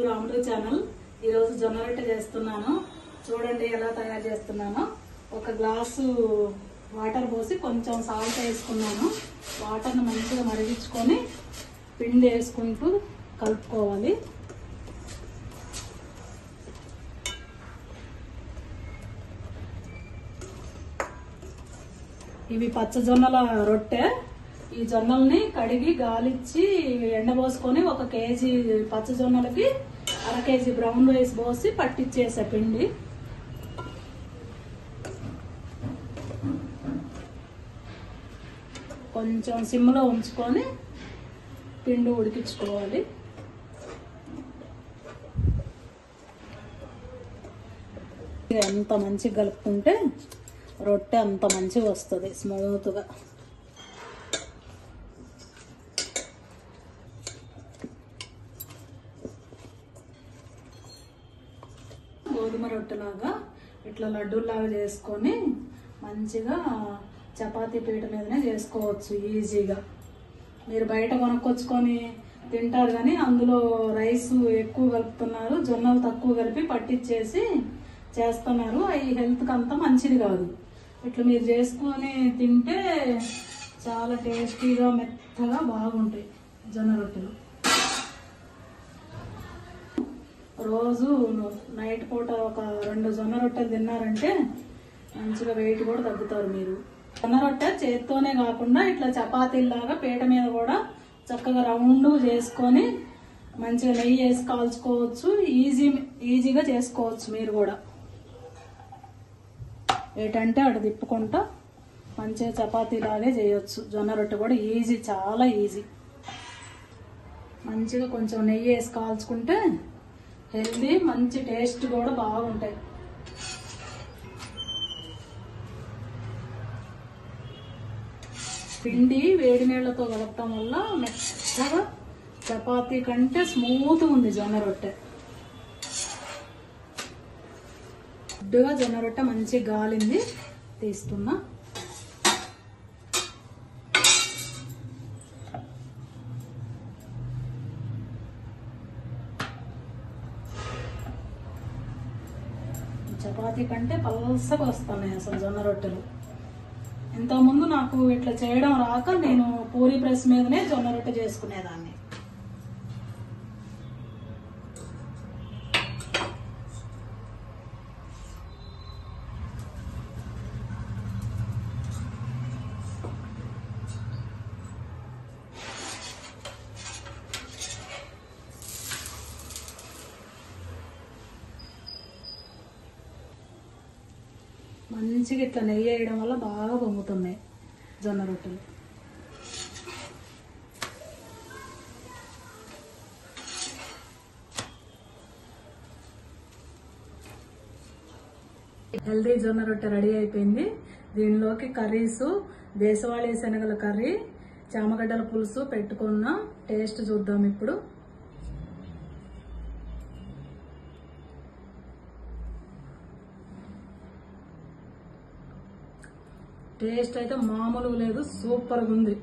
రాముడు ఛానల్ ఈ రోజు జొన్న రొట్టె చేస్తున్నాను. చూడండి ఎలా తయారు చేస్తున్నానో. ఒక గ్లాసు వాటర్ పోసి కొంచెం సాల్ట్ వేసుకున్నాను. వాటర్ని మంచిగా మరిగించుకొని పిండి వేసుకుంటూ కలుపుకోవాలి. ఇవి పచ్చజొన్నల రొట్టె. ఈ జొన్నల్ని కడిగి గాలిచ్చి ఎండబోసుకొని 1 కేజీ పచ్చజొన్నలకి 1/2 కేజీ బ్రౌన్ రైస్ పోసి పట్టించేసే పిండి. కొంచెం సిమ్లో ఉంచుకొని పిండి ఉడికించుకోవాలి. ఎంత మంచిగా కలుపుకుంటే రొట్టె అంత మంచిగా వస్తుంది, స్మూత్గా. గోధుమ రొట్టెలాగా ఇట్లా లడ్డూలాగా చేసుకొని మంచిగా చపాతీ పీట మీదనే చేసుకోవచ్చు ఈజీగా. మీరు బయట కొనుక్కొచ్చుకొని తింటారు కానీ అందులో రైస్ ఎక్కువ కలుపుతున్నారు, జొన్నలు తక్కువ కలిపి పట్టించేసి చేస్తున్నారు. అవి హెల్త్కి అంతా మంచిది కాదు. ఇట్లా మీరు చేసుకొని తింటే చాలా టేస్టీగా మెత్తగా బాగుంటాయి జొన్న రొట్టెలు. రోజు నైట్ పూట ఒక 2 జొన్న రొట్టెలు తిన్నారంటే మంచిగా వెయిట్ కూడా తగ్గుతారు మీరు. జొన్న రొట్టె చేత్తోనే కాకుండా ఇట్లా చపాతీలాగా పీట మీద కూడా చక్కగా రౌండ్ చేసుకొని మంచిగా నెయ్యి వేసి కాల్చుకోవచ్చు. ఈజీగా చేసుకోవచ్చు మీరు కూడా. ఏంటంటే అటు తిప్పుకుంటా మంచిగా చపాతీలాగే చేయొచ్చు. జొన్న రొట్టె కూడా ఈజీ, చాలా ఈజీ. మంచిగా కొంచెం నెయ్యి వేసి కాల్చుకుంటే హెల్దీ, మంచి టేస్ట్ కూడా బాగుంటాయి. పిండి వేడి నీళ్లతో కలపటం వల్ల మెత్తగా చపాతీ కంటే స్మూత్గా ఉంది జొన్న రొట్టె. గుడ్డుగా జొన్న రొట్టె మంచి గాలింది, తీస్తున్నా. చపాతీ కంటే పల్సగా వస్తున్నాయి అసలు జొన్న రొట్టెలు. ఇంతకుముందు నాకు ఇట్లా చేయడం రాక నేను పూరీ ప్రెస్ మీదనే జొన్న రొట్టె చేసుకునేదాన్ని. మంచిగా ఇట్లా నెయ్యి వేయడం వల్ల బాగా పొంగుతున్నాయి జొన్న రొట్టెలు. హెల్దీ జొన్న రొట్టె రెడీ అయిపోయింది. దీనిలోకి కర్రీస్ దేశవాళీ శనగల కర్రీ, చామగడ్డల పులుసు పెట్టుకున్న టేస్ట్ చూద్దాం ఇప్పుడు. టేస్ట్ అయితే మామూలుగా లేదు, సూపర్గా ఉంది.